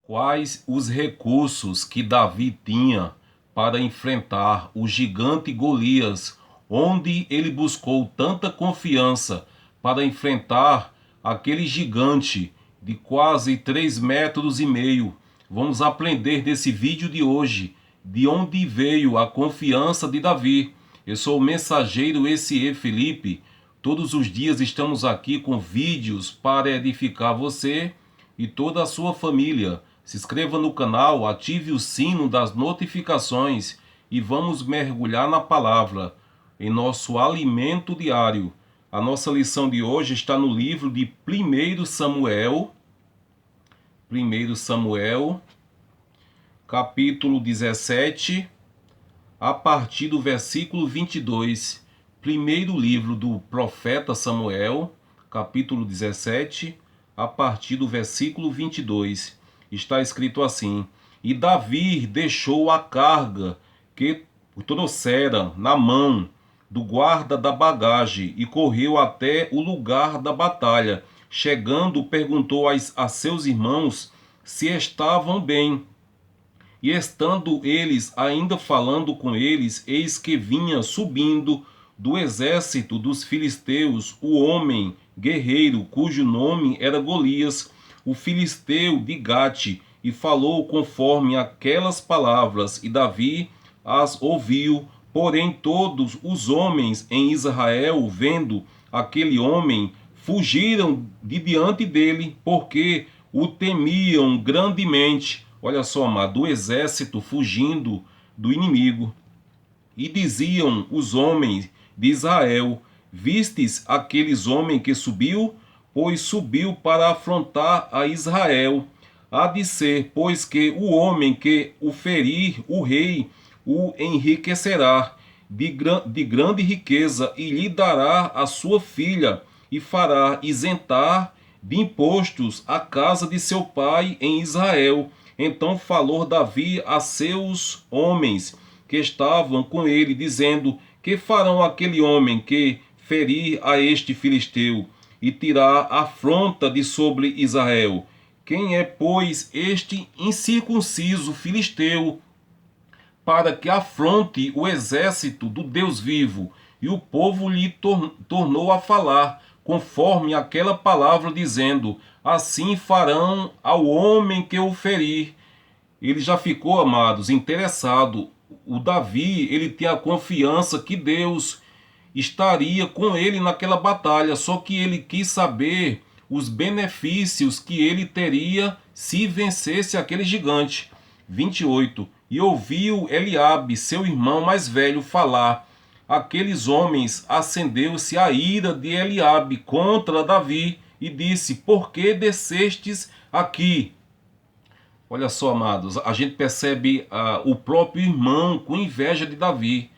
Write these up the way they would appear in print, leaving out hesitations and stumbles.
Quais os recursos que Davi tinha para enfrentar o gigante Golias, onde ele buscou tanta confiança para enfrentar aquele gigante de quase 3,5 metros? Vamos aprender nesse vídeo de hoje de onde veio a confiança de Davi. Eu sou o mensageiro SE Felipe. Todos os dias estamos aqui com vídeos para edificar você e toda a sua família. Se inscreva no canal, ative o sino das notificações e vamos mergulhar na palavra, em nosso alimento diário. A nossa lição de hoje está no livro de 1 Samuel, capítulo 17, a partir do versículo 22. Primeiro livro do profeta Samuel, capítulo 17, a partir do versículo 22. Está escrito assim: E Davi deixou a carga que trouxera na mão do guarda da bagagem e correu até o lugar da batalha. Chegando, perguntou a seus irmãos se estavam bem. E estando eles ainda falando com eles, eis que vinha subindo do exército dos filisteus o homem guerreiro, cujo nome era Golias, o filisteu de Gate, e falou conforme aquelas palavras, e Davi as ouviu. Porém todos os homens em Israel, vendo aquele homem, fugiram de diante dele, porque o temiam grandemente. Olha só, amado, o exército fugindo do inimigo. E diziam os homens de Israel: Vistes aqueles homens que subiu? Pois subiu para afrontar a Israel. Há de ser, pois, que o homem que o ferir, o rei o enriquecerá de grande riqueza, e lhe dará a sua filha, e fará isentar de impostos a casa de seu pai em Israel. Então falou Davi a seus homens que estavam com ele, dizendo: Que farão aquele homem que ferir a este filisteu e tirar a afronta de sobre Israel? Quem é, pois, este incircunciso filisteu, para que afronte o exército do Deus vivo? E o povo lhe tornou a falar, conforme aquela palavra, dizendo: Assim farão ao homem que o ferir. Ele já ficou, amados, interessado. O Davi, ele tinha a confiança que Deus estaria com ele naquela batalha, só que ele quis saber os benefícios que ele teria se vencesse aquele gigante. 28. E ouviu Eliabe, seu irmão mais velho, falar. Aqueles homens, acendeu-se a ira de Eliabe contra Davi, e disse: Por que descestes aqui? Olha só, amados, a gente percebe o próprio irmão com inveja de Davi.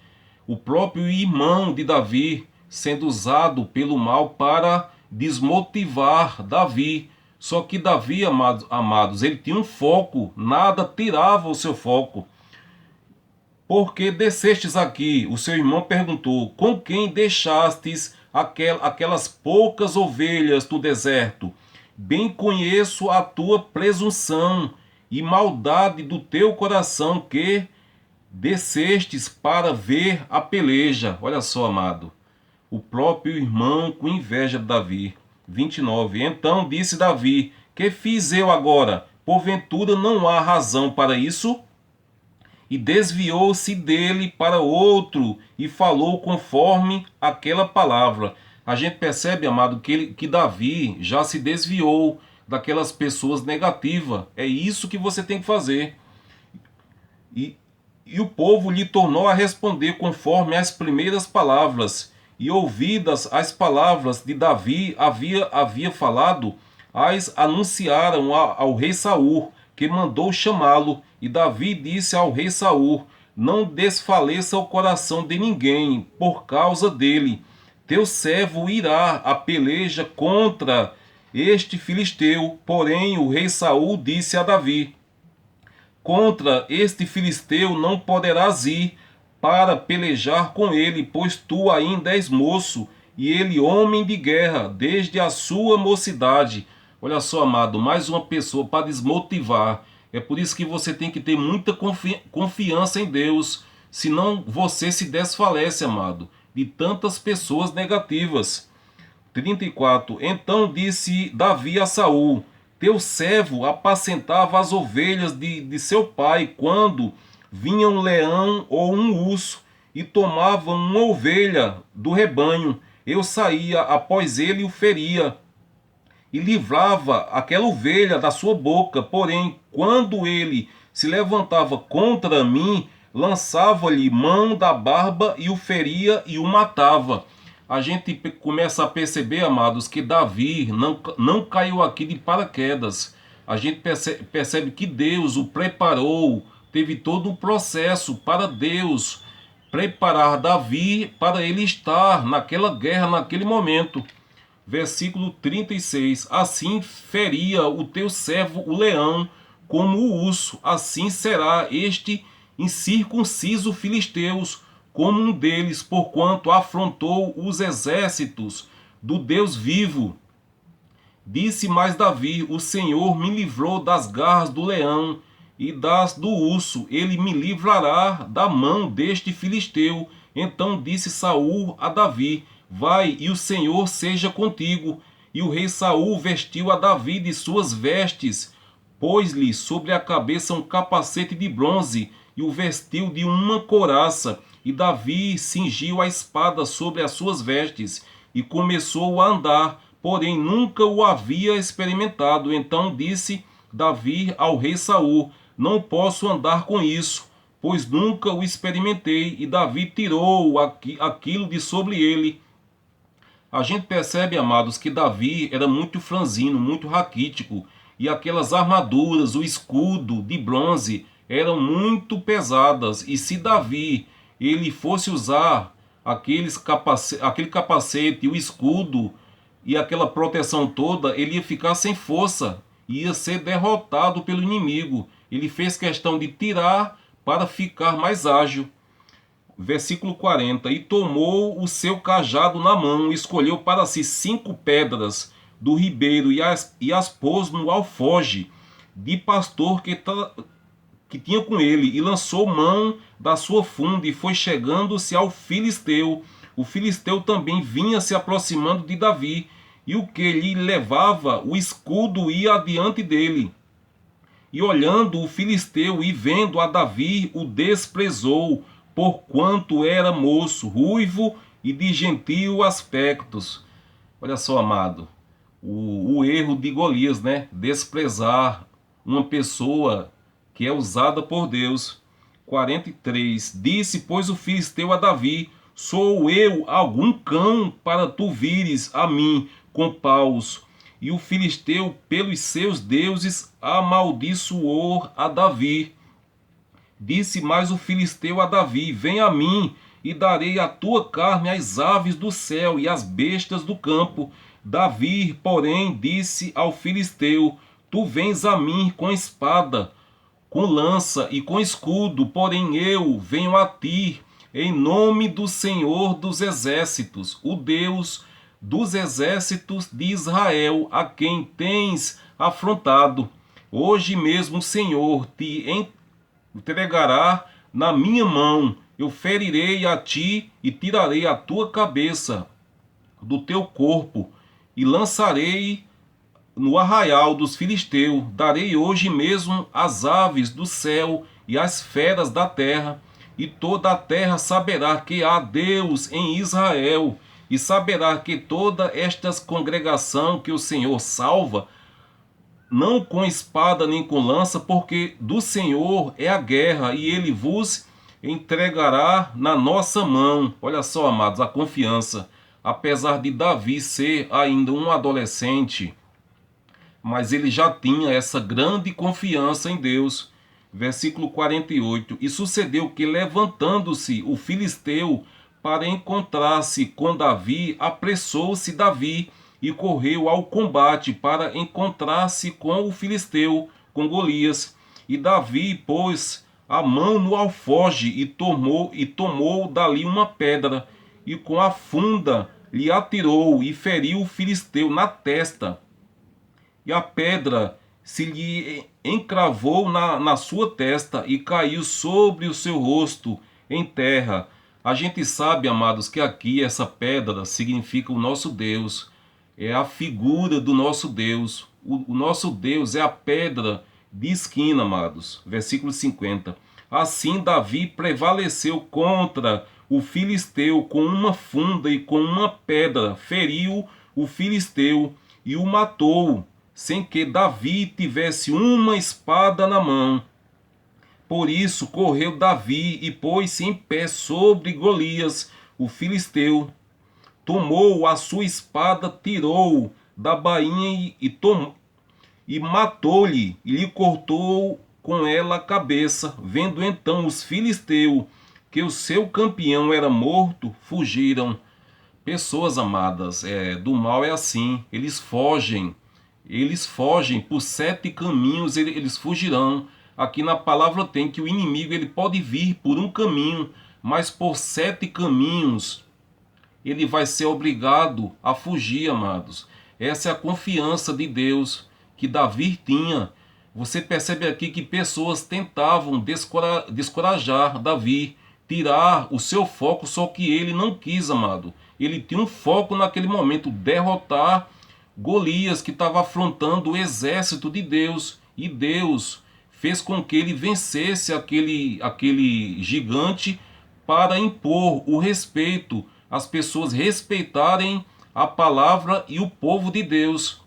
O próprio irmão de Davi sendo usado pelo mal para desmotivar Davi. Só que Davi, amados, ele tinha um foco, nada tirava o seu foco. Por que descestes aqui? O seu irmão perguntou: Com quem deixastes aquelas poucas ovelhas no deserto? Bem conheço a tua presunção e maldade do teu coração, que descestes para ver a peleja. Olha só, amado, o próprio irmão com inveja de Davi. 29. Então disse Davi: Que fiz eu agora? Porventura não há razão para isso? E desviou-se dele para outro e falou conforme aquela palavra. A gente percebe, amado, que Davi já se desviou daquelas pessoas negativas. É isso que você tem que fazer. E o povo lhe tornou a responder conforme as primeiras palavras. E ouvidas as palavras de Davi havia falado, as anunciaram ao rei Saul, que mandou chamá-lo. E Davi disse ao rei Saul: Não desfaleça o coração de ninguém por causa dele. Teu servo irá a peleja contra este filisteu. Porém o rei Saul disse a Davi: Contra este filisteu não poderás ir para pelejar com ele, pois tu ainda és moço, e ele homem de guerra, desde a sua mocidade. Olha só, amado, mais uma pessoa para desmotivar. É por isso que você tem que ter muita confiança em Deus, senão você se desfalece, amado, de tantas pessoas negativas. 34. Então disse Davi a Saul: Teu servo apacentava as ovelhas de seu pai, quando vinha um leão ou um urso e tomava uma ovelha do rebanho. Eu saía após ele e o feria, e livrava aquela ovelha da sua boca. Porém, quando ele se levantava contra mim, lançava-lhe mão da barba e o feria e o matava. A gente começa a perceber, amados, que Davi não caiu aqui de paraquedas. A gente percebe que Deus o preparou, teve todo um processo para Deus preparar Davi para ele estar naquela guerra, naquele momento. Versículo 36. Assim feria o teu servo o leão como o urso, assim será este incircunciso filisteus como um deles, porquanto afrontou os exércitos do Deus vivo. Disse mais Davi: O Senhor me livrou das garras do leão e das do urso, ele me livrará da mão deste filisteu. Então disse Saul a Davi: Vai, e o Senhor seja contigo. E o rei Saul vestiu a Davi de suas vestes, pôs-lhe sobre a cabeça um capacete de bronze e o vestiu de uma couraça. E Davi cingiu a espada sobre as suas vestes e começou a andar, porém nunca o havia experimentado. Então disse Davi ao rei Saul: Não posso andar com isso, pois nunca o experimentei. E Davi tirou aquilo de sobre ele. A gente percebe, amados, que Davi era muito franzino, muito raquítico, e aquelas armaduras, o escudo de bronze, eram muito pesadas. E se Davi ele fosse usar aquele capacete, o escudo e aquela proteção toda, ele ia ficar sem força, ia ser derrotado pelo inimigo. Ele fez questão de tirar para ficar mais ágil. Versículo 40. E tomou o seu cajado na mão, escolheu para si 5 pedras do ribeiro e as pôs no alfoge de pastor que tinha com ele, e lançou mão da sua funda e foi chegando-se ao filisteu. O filisteu também vinha se aproximando de Davi, e o que lhe levava o escudo ia adiante dele. E olhando o filisteu e vendo a Davi, o desprezou, porquanto era moço, ruivo e de gentil aspectos. Olha só, amado, o erro de Golias, né? Desprezar uma pessoa que é usada por Deus. 43. Disse, pois, o filisteu a Davi: Sou eu algum cão para tu vires a mim com paus? E o filisteu, pelos seus deuses, amaldiçoou a Davi. Disse mais o filisteu a Davi: Vem a mim, e darei a tua carne às aves do céu e às bestas do campo. Davi, porém, disse ao filisteu: Tu vens a mim com espada, com lança e com escudo, porém eu venho a ti em nome do Senhor dos exércitos, o Deus dos exércitos de Israel, a quem tens afrontado. Hoje mesmo o Senhor te entregará na minha mão. Eu ferirei a ti e tirarei a tua cabeça do teu corpo e lançarei no arraial dos filisteus. Darei hoje mesmo as aves do céu e as feras da terra, e toda a terra saberá que há Deus em Israel, e saberá que toda esta congregação que o Senhor salva, não com espada nem com lança, porque do Senhor é a guerra, e ele vos entregará na nossa mão. Olha só, amados, a confiança. Apesar de Davi ser ainda um adolescente, mas ele já tinha essa grande confiança em Deus. Versículo 48. E sucedeu que, levantando-se o filisteu para encontrar-se com Davi, apressou-se Davi e correu ao combate para encontrar-se com o filisteu, com Golias. E Davi pôs a mão no alfoge e tomou dali uma pedra, e com a funda lhe atirou e feriu o filisteu na testa. E a pedra se lhe encravou na sua testa e caiu sobre o seu rosto em terra. A gente sabe, amados, que aqui essa pedra significa o nosso Deus, é a figura do nosso Deus. O nosso Deus é a pedra de esquina, amados. Versículo 50. Assim Davi prevaleceu contra o filisteu com uma funda e com uma pedra, feriu o filisteu e o matou, sem que Davi tivesse uma espada na mão. Por isso correu Davi e pôs-se em pé sobre Golias, o filisteu. Tomou a sua espada, tirou da bainha e matou-lhe, e lhe cortou com ela a cabeça. Vendo então os filisteus que o seu campeão era morto, fugiram. Pessoas amadas, do mal é assim, eles fogem por 7 caminhos, eles fugirão. Aqui na palavra tem que o inimigo ele pode vir por um caminho, mas por 7 caminhos ele vai ser obrigado a fugir, amados. Essa é a confiança de Deus que Davi tinha. Você percebe aqui que pessoas tentavam descorajar Davi, tirar o seu foco, só que ele não quis, amado. Ele tinha um foco naquele momento, derrotar Golias, que estava afrontando o exército de Deus. E Deus fez com que ele vencesse aquele gigante para impor o respeito, as pessoas respeitarem a palavra e o povo de Deus.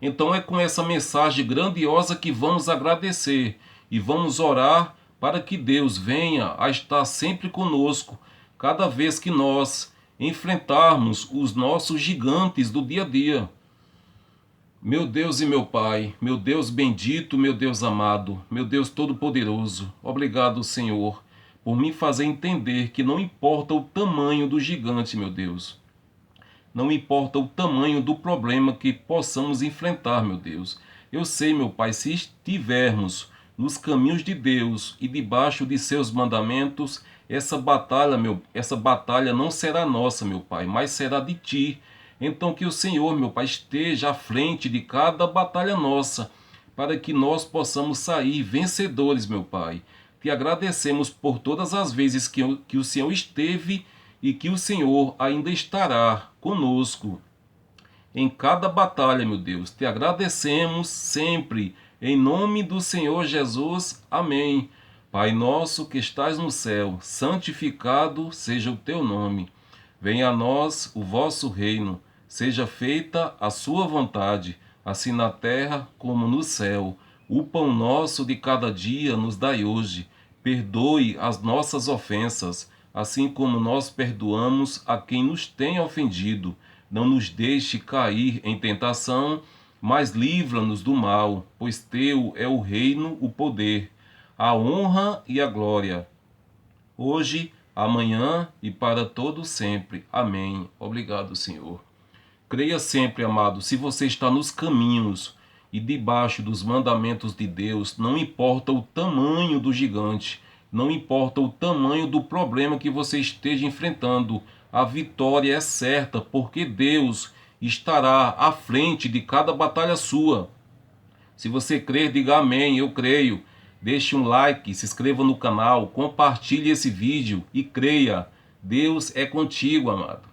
Então é com essa mensagem grandiosa que vamos agradecer e vamos orar para que Deus venha a estar sempre conosco, cada vez que nós enfrentarmos os nossos gigantes do dia a dia. Meu Deus e meu Pai, meu Deus bendito, meu Deus amado, meu Deus todo-poderoso, obrigado, Senhor, por me fazer entender que não importa o tamanho do gigante, meu Deus. Não importa o tamanho do problema que possamos enfrentar, meu Deus. Eu sei, meu Pai, se estivermos nos caminhos de Deus e debaixo de seus mandamentos, essa batalha não será nossa, meu Pai, mas será de Ti. Então que o Senhor, meu Pai, esteja à frente de cada batalha nossa, para que nós possamos sair vencedores, meu Pai. Te agradecemos por todas as vezes que o Senhor esteve e que o Senhor ainda estará conosco em cada batalha, meu Deus. Te agradecemos sempre, em nome do Senhor Jesus. Amém. Pai nosso que estás no céu, santificado seja o teu nome. Venha a nós o vosso reino. Seja feita a sua vontade, assim na terra como no céu. O pão nosso de cada dia nos dai hoje. Perdoe as nossas ofensas, assim como nós perdoamos a quem nos tem ofendido. Não nos deixe cair em tentação, mas livra-nos do mal, pois teu é o reino, o poder, a honra e a glória, hoje, amanhã e para todo sempre. Amém. Obrigado, Senhor. Creia sempre, amado, se você está nos caminhos e debaixo dos mandamentos de Deus, não importa o tamanho do gigante, não importa o tamanho do problema que você esteja enfrentando, a vitória é certa, porque Deus estará à frente de cada batalha sua. Se você crer, diga amém, eu creio. Deixe um like, se inscreva no canal, compartilhe esse vídeo e creia. Deus é contigo, amado.